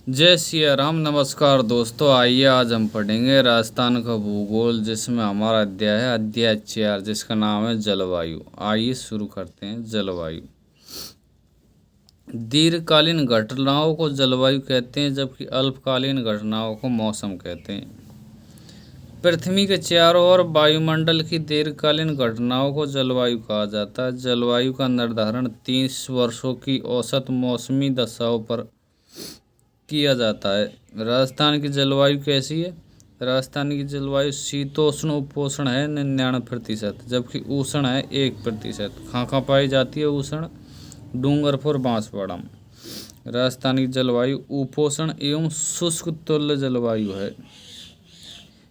जय सिया राम। नमस्कार दोस्तों, आइए आज हम पढ़ेंगे राजस्थान का भूगोल, जिसमें हमारा अध्याय है अध्याय 4, जिसका नाम है जलवायु। आइए शुरू करते हैं। जलवायु दीर्घकालीन घटनाओं को जलवायु कहते हैं, जबकि अल्पकालीन घटनाओं को मौसम कहते हैं। पृथ्वी के चारों ओर वायुमंडल की दीर्घकालीन घटनाओं को जलवायु कहा जाता है। जलवायु का निर्धारण 30 वर्षों की औसत मौसमी दशाओं पर किया जाता है। राजस्थान की जलवायु कैसी है? राजस्थान की जलवायु शीतोष्ण उपोष्ण है 99%, जबकि उष्ण है 1%। कहाँ पाई जाती है उष्ण? डूंगरपुर बांसवाड़ा में। राजस्थान की जलवायु उपोष्ण एवं शुष्क तुल्य जलवायु है।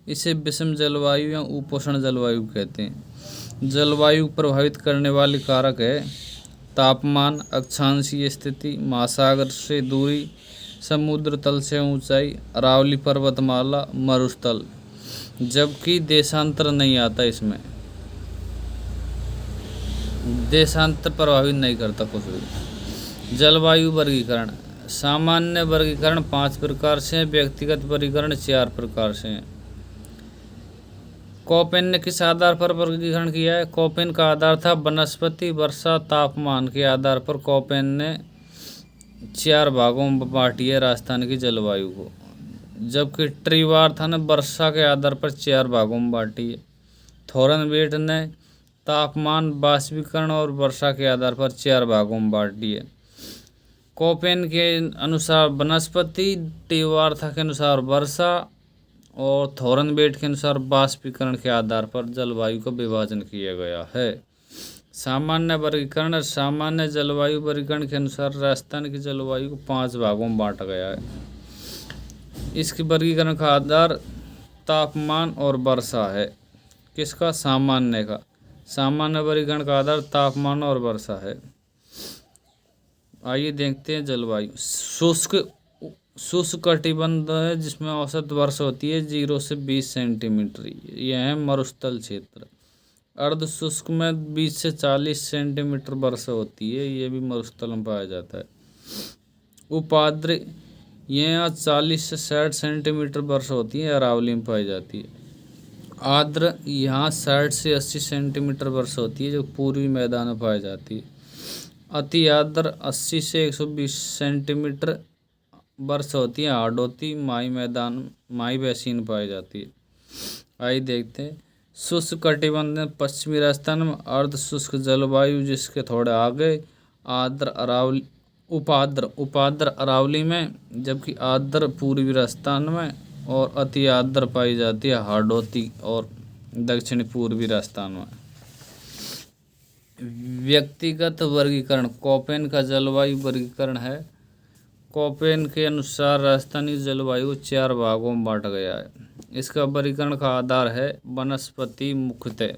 इसे विषम जलवायु या उपोष्ण जलवायु कहते हैं। जलवायु प्रभावित करने वाले कारक है तापमान, अक्षांशीय स्थिति, महासागर से दूरी, समुद्र तल से ऊंचाई, अरावली पर्वतमाला, मरुस्थल। जबकि देशांतर नहीं आता इसमें, देशांतर प्रभावित नहीं करता कुछ भी। जलवायु वर्गीकरण। सामान्य वर्गीकरण 5 प्रकार से है, व्यक्तिगत वर्गीकरण 4 प्रकार से है। कोपेन ने किस आधार पर वर्गीकरण किया है? कोपेन का आधार था वनस्पति, वर्षा, तापमान के आधार पर कोपेन ने 4 भागों में बांटी है राजस्थान की जलवायु को, जबकि ट्रीवार्थ ने वर्षा के आधार पर 4 भागों में बांटी है। थॉरनबेट ने तापमान, वाष्पीकरण और वर्षा के आधार पर 4 भागों में बांटी है। कोपेन के अनुसार वनस्पति, ट्रीवार्थ के अनुसार वर्षा और थॉरनबेट के अनुसार वाष्पीकरण के आधार पर जलवायु का विभाजन किया गया है। सामान्य वर्गीकरण। सामान्य जलवायु वर्गीकरण के अनुसार राजस्थान की जलवायु को 5 भागों में बांटा गया है। इसके वर्गीकरण का आधार तापमान और वर्षा है। किसका? सामान्य का। सामान्य वर्गीकरण का आधार तापमान और वर्षा है। आइए देखते हैं जलवायु। शुष्क कटिबंध है, जिसमें औसत वर्षा होती है 0 से 20 सेंटीमीटर। यह है मरुस्थल क्षेत्र। अर्ध शुष्क में 20 से 40 सेंटीमीटर वर्षा होती है, ये भी मरुस्थल में पाया जाता है। उपाद्र, यह 40 से 60 सेंटीमीटर वर्षा होती है, अरावली में पाई जाती है। आर्द्र, यहाँ 60 से 80 सेंटीमीटर वर्षा होती है, जो पूर्वी मैदान में पाई जाती है। अति आर्द्र 80 से 120 सेंटीमीटर वर्षा होती है, हाडोती माई मैदान, माई बेसिन पाई जाती है। आइए देखते हैं। शुष्क कटिबंध पश्चिमी राजस्थान में अर्ध शुष्क जलवायु, जिसके थोड़े आगे आर्द्र अरावली, उपाद्र अरावली में, जबकि आर्द्र पूर्वी राजस्थान में और अति आर्द्र पाई जाती है हाडोती और दक्षिणी पूर्वी राजस्थान में। व्यक्तिगत वर्गीकरण। कोपेन का जलवायु वर्गीकरण है। कोपेन के अनुसार राजस्थानी जलवायु 4 भागों में बांटा गया है। इसका वर्गीकरण का आधार है वनस्पति मुख्यतः।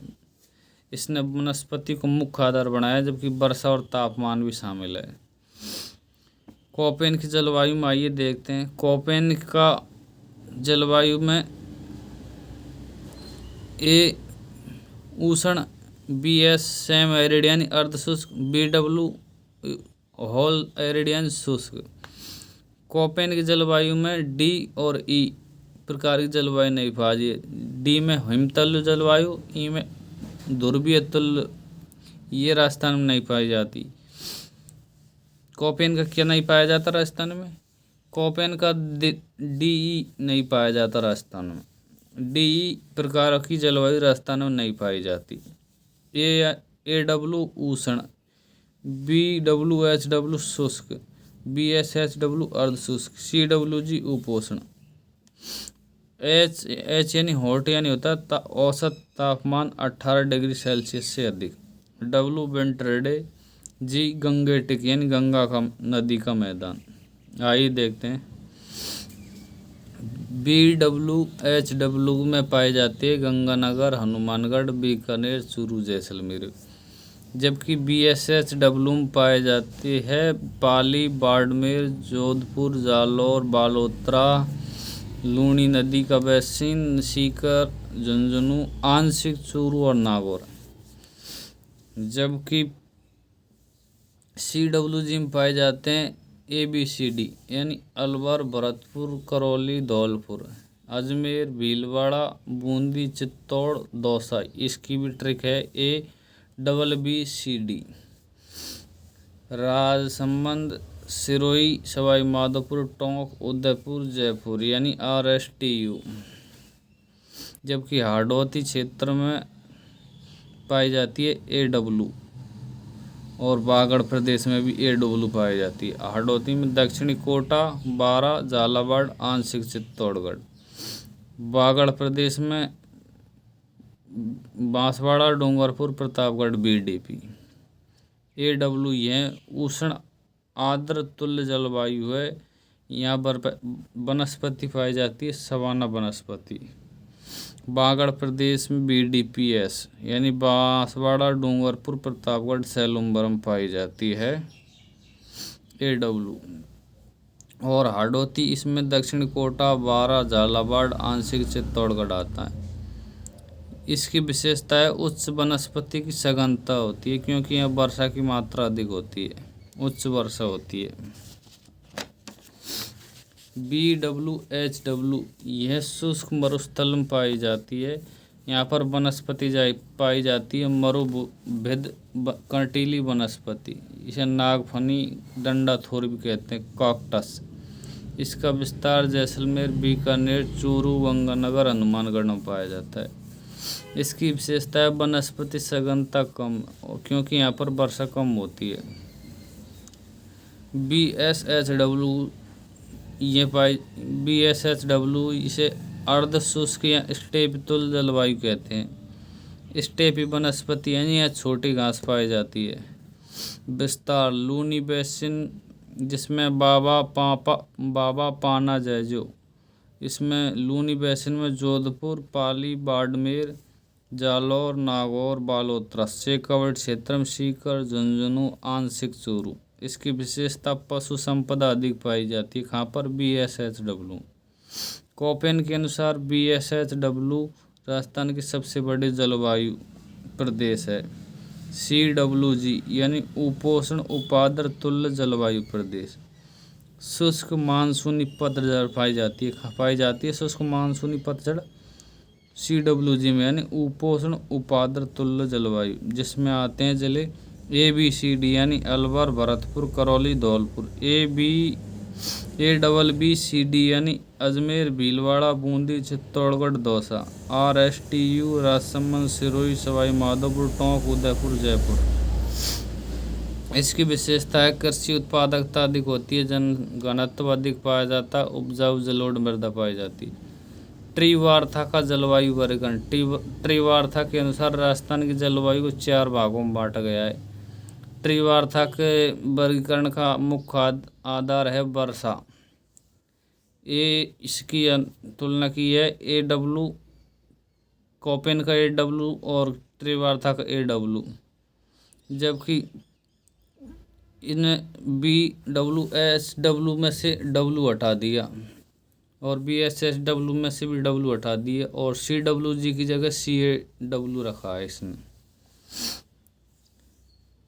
इसने वनस्पति को मुख्य आधार बनाया, जबकि वर्षा और तापमान भी शामिल है। कोपेन की जलवायु में आइए देखते हैं। कोपेन का जलवायु में ए उष्ण, बी एस सेम एरिड यानी अर्धशुष्क, बी डब्ल्यू होल एरिड यानी शुष्क। कोपेन की जलवायु में डी और ई प्रकार की जलवायु नहीं पाई जाती। डी में हिमतल्य जलवायु, ई में ध्रुवीय तुल्य, ये राजस्थान में नहीं पाई जाती। कोपेन का क्या नहीं पाया जाता राजस्थान में? कोपेन का डी नहीं पाया जाता राजस्थान में। डी प्रकार की जलवायु राजस्थान में नहीं पाई जाती। ए डब्ल्यू उष्ण, बी डब्ल्यू एच डब्ल्यू शुष्क, बी एस एच डब्ल्यू अर्धशुष्क, सी डब्ल्यू जी उपोष्ण। एच यानी हॉट यानी होता है औसत तापमान 18 डिग्री सेल्सियस से अधिक। डब्ल्यू विंटर डे, जी गंगेटिक यानी गंगा का नदी का मैदान। आइए देखते हैं। बी डब्ल्यू एच डब्ल्यू में पाई जाती है गंगानगर, हनुमानगढ़, बीकानेर, चूरू, जैसलमेर। जबकि बी एस एच डब्ल्यू में पाई जाती है पाली, बाड़मेर, जोधपुर, जालौर, बालोतरा, लूनी नदी का बेसिन, सीकर, झुंझुनू, आंशिक चूरू और नागौर। जबकि सी डब्ल्यू जी में पाए जाते हैं ABCD यानी अलवर, भरतपुर, करौली, धौलपुर, अजमेर, भीलवाड़ा, बूंदी, चित्तौड़, दौसा। इसकी भी ट्रिक है ABBCD। राजसमंद, सिरोही, सवाई माधोपुर, टोंक, उदयपुर, जयपुर यानी RSTU। जबकि हाड़ौती क्षेत्र में पाई जाती है AW और बागड़ प्रदेश में भी AW पाई जाती है। हाड़ौती में दक्षिणी कोटा, बारा, झालावाड़, आंशिक चित्तौड़गढ़। बागड़ प्रदेश में बांसवाड़ा, डूंगरपुर, प्रतापगढ़, BDP। AW यह उष्ण आर्द्र तुल्य जलवायु है। यहाँ पर वनस्पति पाई जाती है सवाना वनस्पति। बागड़ प्रदेश में BDPS यानी बांसवाड़ा, डूंगरपुर, प्रतापगढ़, सैलुम्बरम पाई जाती है AW। और हाड़ौती इसमें दक्षिण कोटा, बारा, झालावाड़, आंशिक चित्तौड़गढ़ आता है। इसकी विशेषता है उच्च वनस्पति की सघनता होती है, क्योंकि यहाँ वर्षा की मात्रा अधिक होती है, उच्च वर्षा होती है। BWHW यह शुष्क मरुस्थल में पाई जाती है। यहाँ पर वनस्पति पाई जाती है मरुभिद कंटीली वनस्पति। इसे नागफनी, डंडाथोर भी कहते हैं, कॉकटस। इसका विस्तार जैसलमेर, बीकानेर, चूरू, गंगानगर, हनुमानगढ़ में पाया जाता है। इसकी विशेषता है वनस्पति सघनता कम, क्योंकि यहाँ पर वर्षा कम होती है। BSHW इसे अर्ध शुष्क या स्टेप तुल्य जलवायु कहते हैं। स्टेपी वनस्पति यानी यहाँ छोटी घास पाई जाती है। विस्तार लूनी बेसिन, जिसमें बाबा पाना जैजो। इसमें लूनी बेसिन में जोधपुर, पाली, बाड़मेर, जालौर, नागौर, बालोतरा। शेखावाटी क्षेत्र में सीकर, झुंझुनू, आंशिक चूरू। इसकी विशेषता पशु संपदा अधिक पाई जाती है। कहाँ पर? BSHW। कोपेन के अनुसार BSHW राजस्थान की सबसे बड़ी जलवायु प्रदेश है। CWG यानी उपोष्ण उपाद्र तुल्य जलवायु प्रदेश। शुष्क मानसूनी पतझड़ पाई जाती है शुष्क मानसूनी पतझड़ CWG में, यानी उपोष्ण उपाद्र तुल्य जलवायु, जिसमें आते हैं जिले ABCD यानी अलवर, भरतपुर, करौली, धौलपुर। ABBCD यानी अजमेर, भीलवाड़ा, बूंदी, चित्तौड़गढ़, दौसा। RSTU राजसमंद, सिरोही, सवाई माधोपुर, टोंक, उदयपुर, जयपुर। इसकी विशेषता है कृषि उत्पादकता अधिक होती है, जनघनत्व अधिक पाया जाता है, उपजाऊ जलोढ़ मृदा पाई जाती है। त्रिवार्ता का जलवायु वर्गीकरण। त्रिवार्ता के अनुसार राजस्थान की जलवायु को 4 भागों में बांटा गया है। त्रिवार्ता के वर्गीकरण का मुख्य आधार है वर्षा। इसकी तुलना की है AW, कोपेन का AW और त्रिवार्ता का AW। जबकि इन BWHW में से W हटा दिया और BSHW में से भी W हटा दिया और CWG की जगह CAW रखा है इसमें।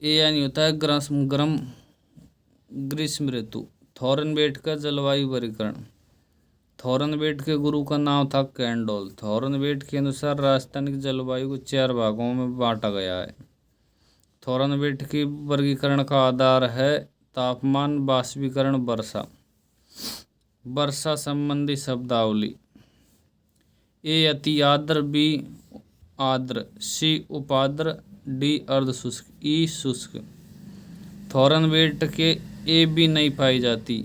ये यानी होता है ग्रीष्म ऋतु। थॉरनबेट का जलवायु वर्गीकरण। थॉरनबेट के गुरु का नाम था कैंडोल। थॉरनबेट के अनुसार राजस्थान की जलवायु को 4 भागों में बांटा गया है। थॉरनबेट की वर्गीकरण का आधार है तापमान, वाष्पीकरण, वर्षा। वर्षा संबंधी शब्दावली। A अति आर्द्र, B आर्द्र, C उपाद्र, D अर्ध शुष्क, E शुष्क। थॉरनबेट के AB नहीं पाई जाती।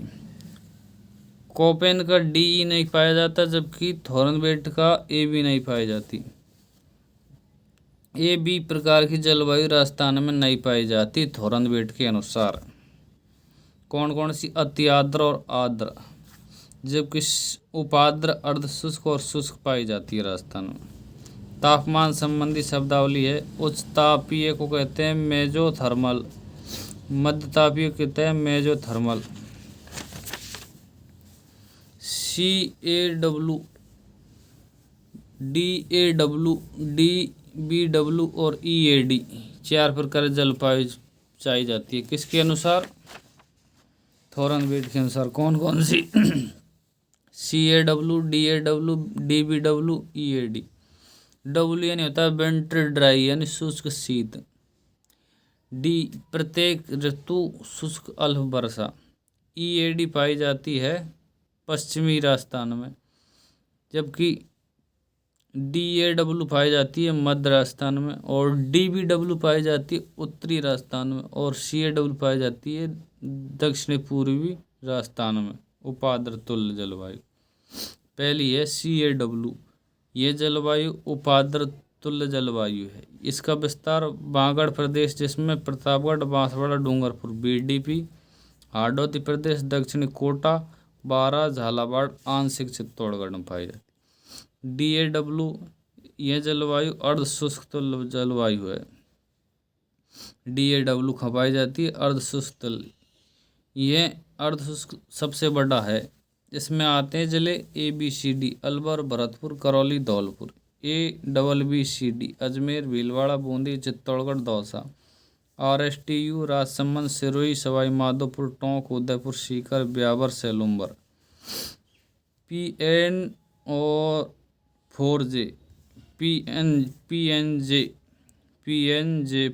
कोपेन का DE नहीं पाया जाता, जबकि थॉरनबेट का AB नहीं पाई जाती। AB प्रकार की जलवायु राजस्थान में नहीं पाई जाती थॉरनबेट के अनुसार। कौन कौन सी? अति आर्द्र और आर्द्र, जबकि उपाद्र, अर्ध शुष्क और शुष्क पाई जाती है राजस्थान में। तापमान संबंधी शब्दावली है। उच्च तापीय को कहते हैं मेजोथर्मल, मध्य तापीय को कहते हैं मेजोथर्मल। CAW, DAW, DBW और EAD 4 प्रकार जलवायु पाई जाती है। किसके अनुसार? थॉरनवेट के अनुसार कौन कौन सी? CAW, DAW, DBW, EAD। W यानी होता है विंटर ड्राई यानी शुष्क शीत। डी प्रत्येक ऋतु शुष्क अल्प वर्षा। EAD पाई जाती है पश्चिमी राजस्थान में, जबकि DAW पाई जाती है मध्य राजस्थान में, और DBW पाई जाती है उत्तरी राजस्थान में, और CAW पाई जाती है दक्षिणी पूर्वी राजस्थान में। उपाद्र तुल्य जलवायु पहली है CAW। ये जलवायु उपाद्र तुल्य जलवायु है। इसका विस्तार बागड़ प्रदेश जिसमें प्रतापगढ़, बांसवाड़ा, डूंगरपुर, BDP, हाड़ौती प्रदेश, दक्षिणी कोटा, बारां, झालावाड़, आंशिक चित्तौड़गढ़ में पाई जाती है। DAW यह जलवायु अर्ध शुष्क तुल्य जलवायु है। DAW खपाई जाती है अर्ध शुष्क तुल्य। यह अर्ध शुष्क सबसे बड़ा है। इसमें आते हैं जिले ABCD Alwar, Bharatpur, Karauli, Dholpur. ABBCD Ajmer, Bhilwara, Bundi, Chittorgarh, Dausa. RSTU Rajsamand, Sirohi, Sawai Madhopur, Tonk, Udaipur, Sikar, Beawar, सेलुम्बर। PN और 4J PNJ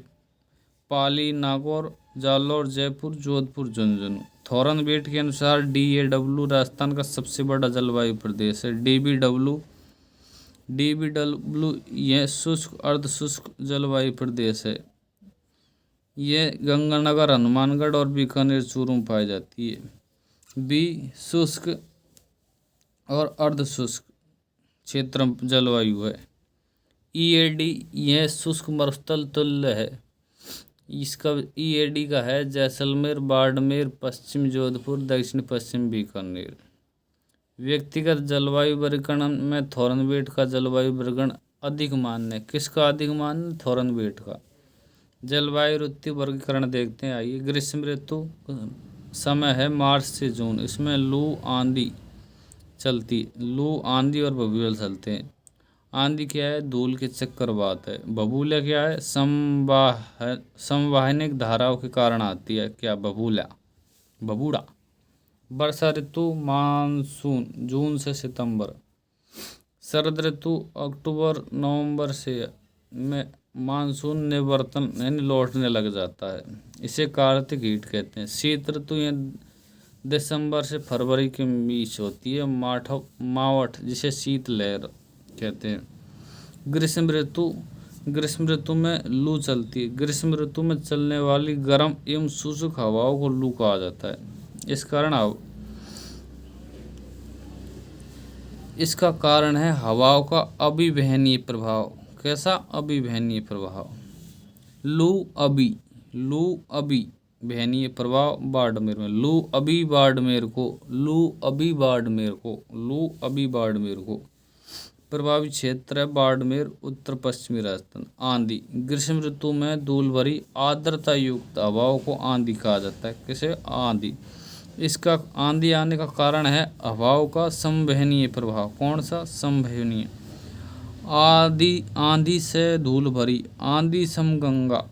पाली, नागौर, जालौर, जयपुर, जोधपुर, झुंझुनू। थॉरनवेट के अनुसार DAW राजस्थान का सबसे बड़ा जलवायु प्रदेश है। DBW यह शुष्क अर्ध शुष्क जलवायु प्रदेश है। यह गंगानगर, हनुमानगढ़ और बीकानेर चूरू में पाई जाती है। B शुष्क और अर्ध शुष्क क्षेत्र जलवायु है। EAD यह शुष्क मरुस्थल तुल्य है। इसका EAD का है जैसलमेर, बाड़मेर, पश्चिम जोधपुर, दक्षिण पश्चिम बीकानेर। व्यक्तिगत जलवायु वर्गीकरण में थॉरनवेट का जलवायु वर्गीकरण अधिक मान्य है। किसका अधिक मान्य? थॉरनवेट का। जलवायु ऋतु वर्गीकरण देखते हैं, आइए। ग्रीष्म ऋतु समय है मार्च से जून। इसमें लू आंधी चलती, लू आंधी और बबूला चलते हैं। आंधी क्या है? धूल के चक्रवात है। बबूला क्या है? संवहनिक धाराओं के कारण आती है। क्या? बबूड़ा। वर्षा ऋतु मानसून जून से सितंबर। शरद ऋतु अक्टूबर नवंबर से में मानसून निवर्तन यानी लौटने लग जाता है। इसे कार्तिक हीट कहते हैं। शीत ऋतु यह दिसंबर से फरवरी के बीच होती है। मावठ जिसे शीत लहर कहते हैं। ग्रीष्म ऋतु में लू चलती है। ग्रीष्म ऋतु में चलने वाली गर्म एवं शुष्क हवाओं को लू कहा जाता है। इसका कारण है हवाओं का अभिवहनीय प्रभाव। कैसा? अभिवहनीय प्रभाव। लू अभिवहनीय प्रभाव बाड़मेर में। लू अभी बाड़मेर को प्रभावित क्षेत्र है। बाड़मेर उत्तर पश्चिमी राजस्थान। आंधी ग्रीष्म ऋतु में धूल भरी आर्द्रता युक्त हवाओं को आंधी कहा जाता है। किसे? आंधी। इसका आंधी आने का कारण है हवाओं का संवहनीय प्रभाव। कौन सा? संवहनीय। आंधी से धूल भरी। आंधी समगंगा।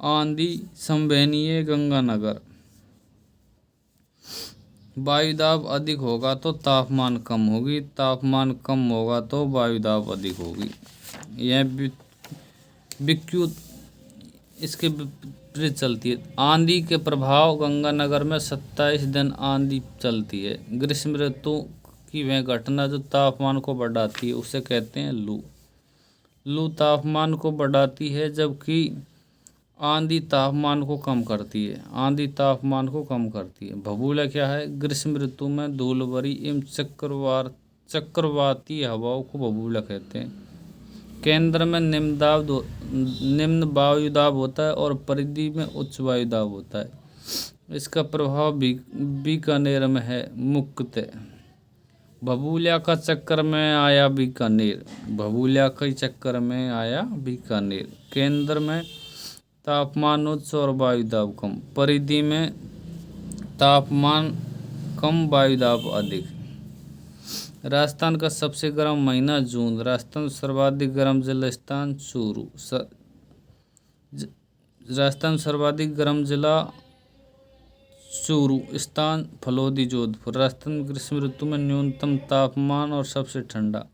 आंधी संवहनीय गंगानगर। वायुदाब अधिक होगा तो तापमान कम होगी, तापमान कम होगा तो वायुदाब अधिक होगी। यह विद्युत इसके विपरीत चलती है। आंधी के प्रभाव गंगानगर में 27 दिन आंधी चलती है। ग्रीष्म ऋतु की वह घटना जो तापमान को बढ़ाती है उसे कहते हैं लू। लू तापमान को बढ़ाती है जबकि आंधी तापमान को कम करती है। बबूला क्या है? ग्रीष्म ऋतु में धूल भरी एवं चक्रवाती हवाओं को बबूला कहते हैं। केंद्र में निम्न वायुदाब होता है और परिधि में उच्च वायुदाब होता है। इसका प्रभाव बीकानेर में है मुख्यतः। बबूला का चक्कर में आया बीकानेर। केंद्र में तापमान उच्च और वायुदाब कम, परिधि में तापमान कम, वायुदाब अधिक। राजस्थान का सबसे गर्म महीना जून। राजस्थान सर्वाधिक गर्म जिला स्थान चूरू। राजस्थान सर्वाधिक गर्म जिला चूरू स्थान फलोदी जोधपुर। राजस्थान में ग्रीष्म ऋतु में न्यूनतम तापमान और सबसे ठंडा।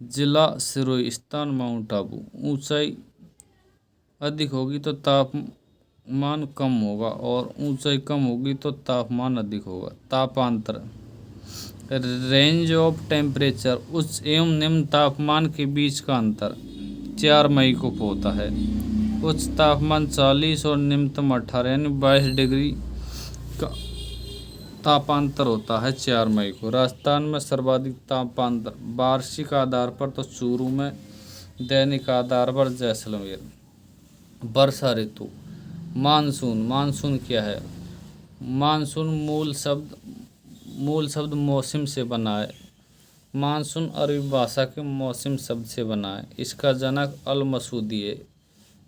जिला सिरोही। स्थान माउंट आबू। ऊंचाई अधिक होगी तो तापमान कम होगा और ऊंचाई कम होगी तो तापमान अधिक होगा। तापांतर रेंज ऑफ टेम्परेचर उच्च एवं निम्न तापमान के बीच का अंतर 4 मई को होता है। उच्च तापमान 40 और निम्नतम 18 यानी 22 डिग्री का तापांतर होता है 4 मई को। राजस्थान में सर्वाधिक तापांतर वार्षिक आधार पर तो चूरू में, दैनिक आधार पर जैसलमेर। वर्षा ऋतु। मानसून। मानसून क्या है? मानसून मूल शब्द मौसम से बना है। मानसून अरबी भाषा के मौसम शब्द से बना है। इसका जनक अल मसूदी है।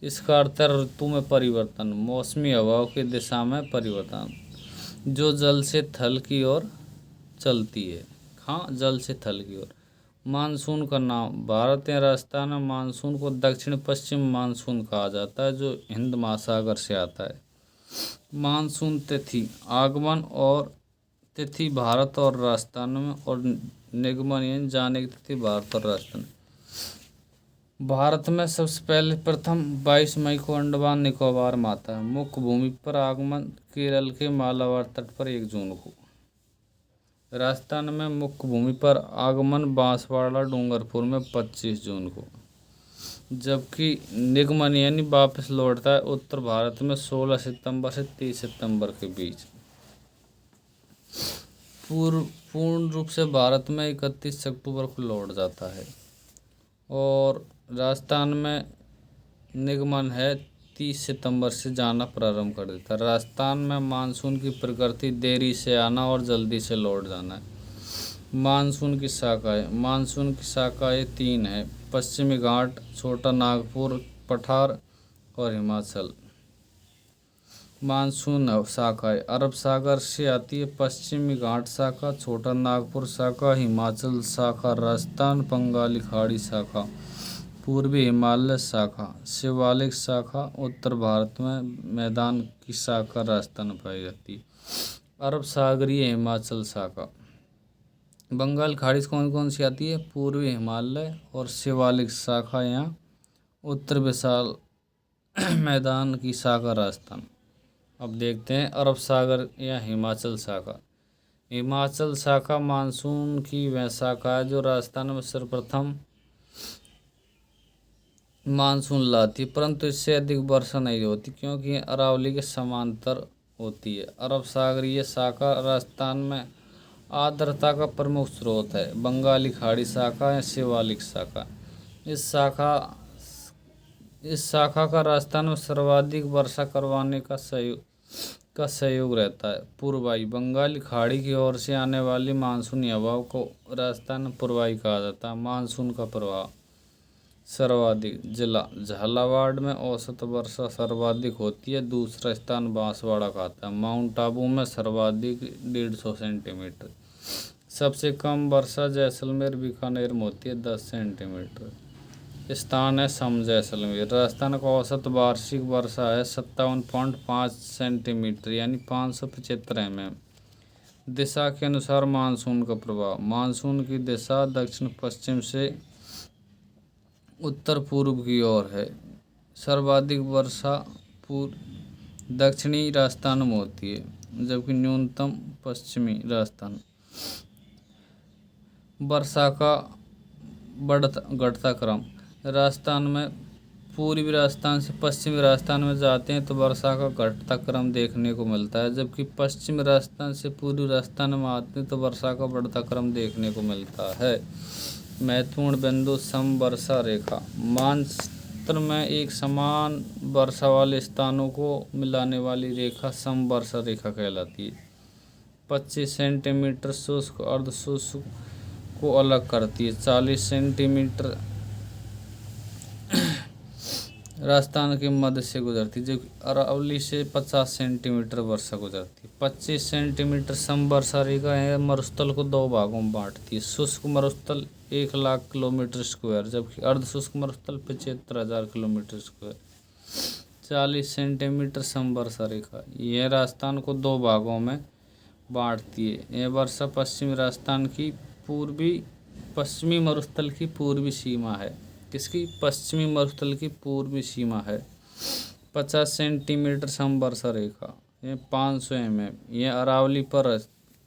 इसका अर्थ है ऋतु में परिवर्तन, मौसमी हवाओं की दिशा में परिवर्तन, जो जल से थल की ओर चलती है। हाँ, जल से थल की ओर। मानसून का नाम। भारत या राजस्थान में मानसून को दक्षिण पश्चिम मानसून कहा जाता है, जो हिंद महासागर से आता है। मानसून तिथि। आगमन और तिथि भारत और राजस्थान में और निगमन यानी जाने की तिथि भारत और राजस्थान। भारत में सबसे पहले प्रथम 22 मई को अंडमान निकोबार में आता है। मुख्य भूमि पर आगमन केरल के मालाबार तट पर 1 जून को। राजस्थान में मुख्य भूमि पर आगमन बांसवाड़ा डूंगरपुर में 25 जून को। जबकि निगमन यानी वापस लौटता है उत्तर भारत में 16 सितंबर से 30 सितंबर के बीच। पूर्ण रूप से भारत में 31 अक्टूबर को लौट जाता है। और राजस्थान में निगमन है 30 सितंबर से जाना प्रारंभ कर देता है। राजस्थान में मानसून की प्रकृति देरी से आना और जल्दी से लौट जाना है। मानसून की शाखाएं। मानसून की शाखाएं 3 हैं: पश्चिमी घाट, छोटा नागपुर पठार और हिमाचल। मानसून शाखाएं। अरब सागर से आती है पश्चिमी घाट शाखा, छोटा नागपुर शाखा, हिमाचल शाखा, राजस्थान, बंगाली खाड़ी शाखा, पूर्वी हिमालय शाखा, शिवालिक शाखा। उत्तर भारत में मैदान की शाखा राजस्थान में पाई जाती है। अरब सागरीय हिमाचल शाखा। बंगाल खाड़ी से कौन कौन सी आती है? पूर्वी हिमालय और शिवालिक शाखा यहाँ। उत्तर विशाल मैदान की शाखा राजस्थान। अब देखते हैं अरब सागर या हिमाचल शाखा। हिमाचल शाखा मानसून की वह शाखा है जो राजस्थान में सर्वप्रथम मानसून लाती है, परंतु इससे अधिक वर्षा नहीं होती क्योंकि ये अरावली के समांतर होती है। अरब सागरीय शाखा राजस्थान में आर्द्रता का प्रमुख स्रोत है। बंगाली खाड़ी शाखा या शिवालिक शाखा। इस शाखा का राजस्थान में सर्वाधिक वर्षा करवाने का सहयोग रहता है। पूर्वाई। बंगाली खाड़ी की ओर से आने वाली मानसूनी हवाओं को राजस्थान में पूर्वाई कहा जाता है। मानसून का प्रभाव। सर्वाधिक। जिला झालावाड़ में औसत वर्षा सर्वाधिक होती है। दूसरा स्थान बांसवाड़ा का आता है। माउंट आबू में सर्वाधिक 150 सेंटीमीटर। सबसे कम वर्षा जैसलमेर बीकानेर में होती है 10 सेंटीमीटर। स्थान है सम जैसलमेर। राजस्थान का औसत वार्षिक वर्षा है 57.5 सेंटीमीटर यानी 575 mm। दिशा के अनुसार मानसून का प्रभाव। मानसून की दिशा दक्षिण पश्चिम से उत्तर पूर्व की ओर है। सर्वाधिक वर्षा दक्षिणी राजस्थान में होती है, जबकि न्यूनतम पश्चिमी राजस्थान। वर्षा का घटता क्रम। राजस्थान में पूर्वी राजस्थान से पश्चिमी राजस्थान में जाते हैं तो वर्षा का घटता क्रम देखने को मिलता है, जबकि पश्चिमी राजस्थान से पूर्वी राजस्थान में आते हैं तो वर्षा का बढ़ता क्रम देखने को मिलता है। महत्वपूर्ण बिंदु। सम वर्षा रेखा। मानचित्र में एक समान वर्षा वाले स्थानों को मिलाने वाली रेखा सम वर्षा रेखा कहलाती है। 25 सेंटीमीटर शुष्क अर्ध शुष्क को अलग करती है। 40 सेंटीमीटर राजस्थान के मध्य से गुजरती है, जबकि अरावली से 50 सेंटीमीटर वर्षा गुजरती है। 25 सेंटीमीटर सम वर्षा रेखा है मरुस्थल को 2 भागों में बांटती है। शुष्क मरुस्थल 1 लाख किलोमीटर स्क्वायर, जबकि अर्ध शुष्क मरुस्थल 75,000 किलोमीटर स्क्वायर। 40 सेंटीमीटर समवर्षा रेखा। यह राजस्थान को दो भागों में बांटती है। यह वर्षा पश्चिमी मरुस्थल की पूर्वी सीमा है। किसकी? पश्चिमी मरुस्थल की पूर्वी सीमा है। 50 सेंटीमीटर समवर्षा रेखा, ये 500 mm, यह अरावली पर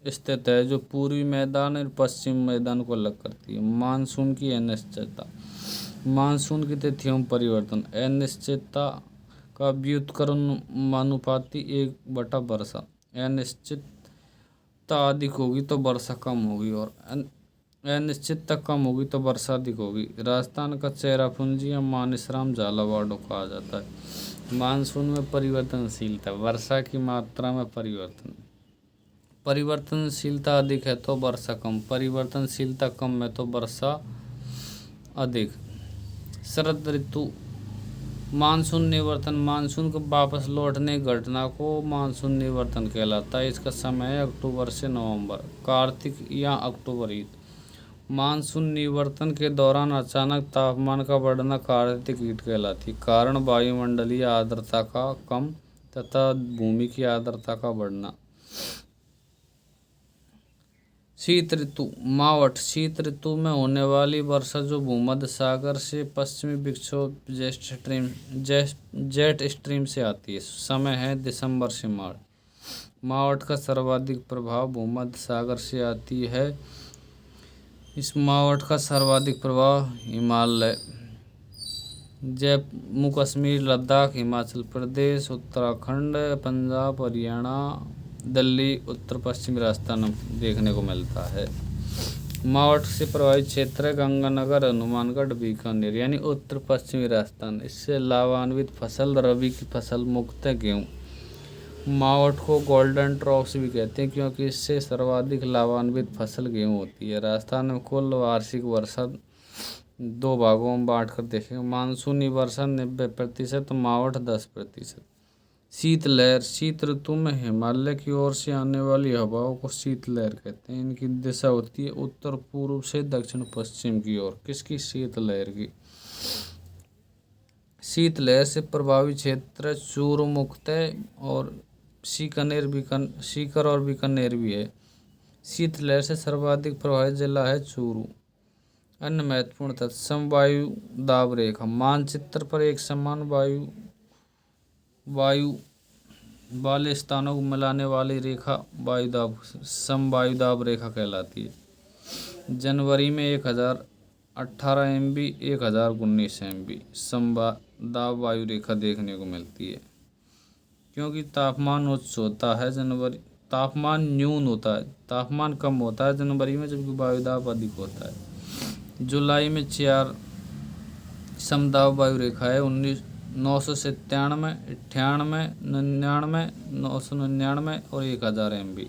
स्थित है, जो पूर्वी मैदान और पश्चिमी मैदान को अलग करती है। मानसून की अनिश्चितता। मानसून की तिथियों में परिवर्तन। अनिश्चितता का व्युत्क्रमानुपाती 1 बटा वर्षा। अनिश्चितता अधिक होगी तो वर्षा कम होगी और अनिश्चितता कम होगी तो वर्षा अधिक होगी। राजस्थान का चेरापूंजी या मानसरोवर झालावाड़ कहा जाता है। मानसून में परिवर्तनशीलता। वर्षा की मात्रा में परिवर्तनशीलता अधिक है तो वर्षा कम, परिवर्तनशीलता कम है तो वर्षा अधिक। शरद ऋतु। मानसून निवर्तन। मानसून को वापस लौटने की घटना को मानसून निवर्तन कहलाता है। इसका समय है अक्टूबर से नवंबर, कार्तिक या अक्टूबर ईद। मानसून निवर्तन के दौरान अचानक तापमान का बढ़ना कार्तिक हीट कहलाती है। कारण वायुमंडलीय आर्द्रता का कम तथा भूमि की आर्द्रता का बढ़ना। शीत ऋतु। मावठ। शीत ऋतु में होने वाली वर्षा जो भूमध्य सागर से पश्चिमी विक्षोभ जेट स्ट्रीम से आती है। समय है दिसंबर से मार्च। मावठ का सर्वाधिक प्रभाव भूमध्य सागर से आती है। इस मावठ का सर्वाधिक प्रभाव हिमालय, जम्मू कश्मीर, लद्दाख, हिमाचल प्रदेश, उत्तराखंड, पंजाब, हरियाणा, दिल्ली, उत्तर पश्चिमी राजस्थान में देखने को मिलता है। मावठ से प्रभावित क्षेत्र है गंगानगर, हनुमानगढ़, बीकानेर यानी उत्तर पश्चिमी राजस्थान। इससे लाभान्वित फसल रबी की फसल मुख्यतः गेहूँ। मावठ को गोल्डन ट्रॉप्स भी कहते हैं क्योंकि इससे सर्वाधिक लाभान्वित फसल गेहूँ होती है। राजस्थान में कुल वार्षिक वर्षा दो भागों में बांट कर देखेंगे। मानसूनी वर्षा 90%, मावठ 10%। शीतलहर। शीत ऋतु में हिमालय की ओर से आने वाली हवाओं को शीतलहर कहते हैं। इनकी दिशा होती है उत्तर पूर्व से दक्षिण पश्चिम की ओर। किसकी? शीतलहर की। शीतलहर से प्रभावित क्षेत्र चूरू मुख्यतः और सीकर और बीकानेर भी है। शीतलहर से सर्वाधिक प्रभावित जिला है चूरू। अन्य महत्वपूर्ण तथ्य। समवायु दाब रेखा। मानचित्र पर एक समान वायु वाले स्थानों को मिलाने वाली रेखा समवायु दाब रेखा कहलाती है। जनवरी में 1018 MB, 1019 MB समदाब वायु रेखा देखने को मिलती है। क्योंकि तापमान उच्च होता है तापमान न्यून होता है, तापमान कम होता है जनवरी में, जबकि वायुदाब अधिक होता है। जुलाई में 4 समदाब वायु रेखा है। 997, 98, 99, 999 और 1000 MB।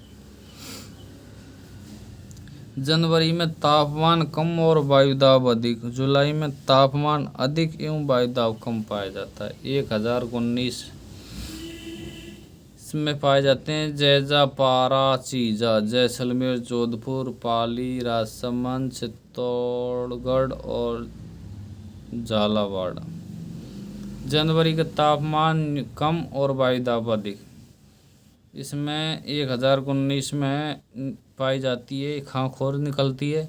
जनवरी में तापमान कम और वायुदाब अधिक। जुलाई में तापमान अधिक एवं वायुदाब कम पाया जाता है। 1019 में पाए जाते हैं जैजा, पारा, चीजा, जैसलमेर, जोधपुर, पाली, राजसमंद, चित्तौड़गढ़ और झालावाड़। जनवरी का तापमान कम और वायुदाब अधिक। इसमें 1019 में पाई जाती है खांखोर निकलती है।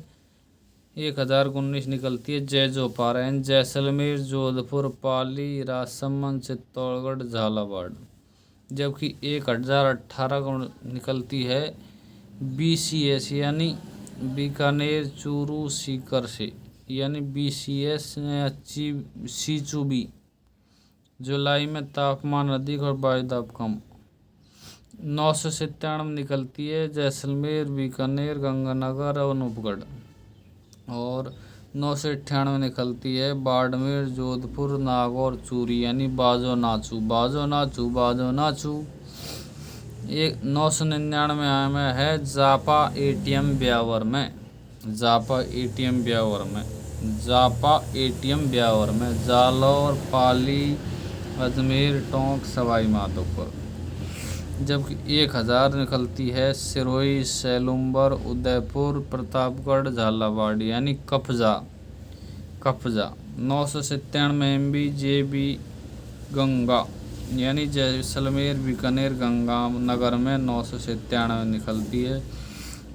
1019 निकलती है जैजो, पारा, जैसलमेर, जोधपुर, पाली, राजसमंद, चित्तौड़गढ़, झालावाड़। जबकि 1018 को निकलती है BCS यानी बीकानेर, चूरू, सीकर से, यानी BCS सीचुबी। जुलाई में तापमान अधिक और वायुदाब कम। 997 निकलती है जैसलमेर, बीकानेर, गंगानगर और अनूपगढ़। और 998 निकलती है बाड़मेर, जोधपुर, नागौर, चूरी यानी बाजो नाचू। 999 में है जापा ATM ब्यावर में। जालौर, पाली, अजमेर, टोंक, सवाई माधोपुर। जबकि 1000 निकलती है सिरोही, सैलुम्बर, उदयपुर, प्रतापगढ़, झालावाड़ यानी कफजा। 997 MB JB गंगा। यानी जैसलमेर, बीकानेर, गंगानगर में 997 निकलती है,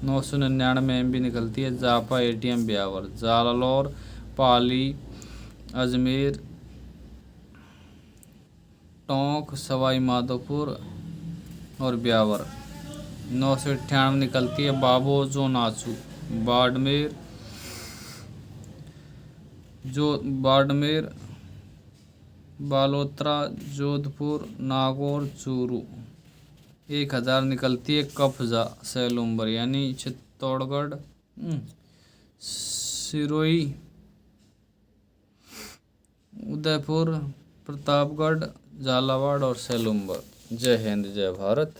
999 एमबी निकलती है। जापा, एटीएम, ब्यावर, जालौर, पाली, अजमेर, टोंक, सवाई माधोपुर और ब्यावर 998 निकलती है। बाबो, जो नाचू, बाड़मेर, बाड़मेर, बालोतरा, जोधपुर, नागौर, चूरू 1000 निकलती है। कफजा, सैलुम्बर यानी चित्तौड़गढ़, सिरोही, उदयपुर, प्रतापगढ़, झालावाड़ और सैलुम्बर। जय हिंद, जय भारत।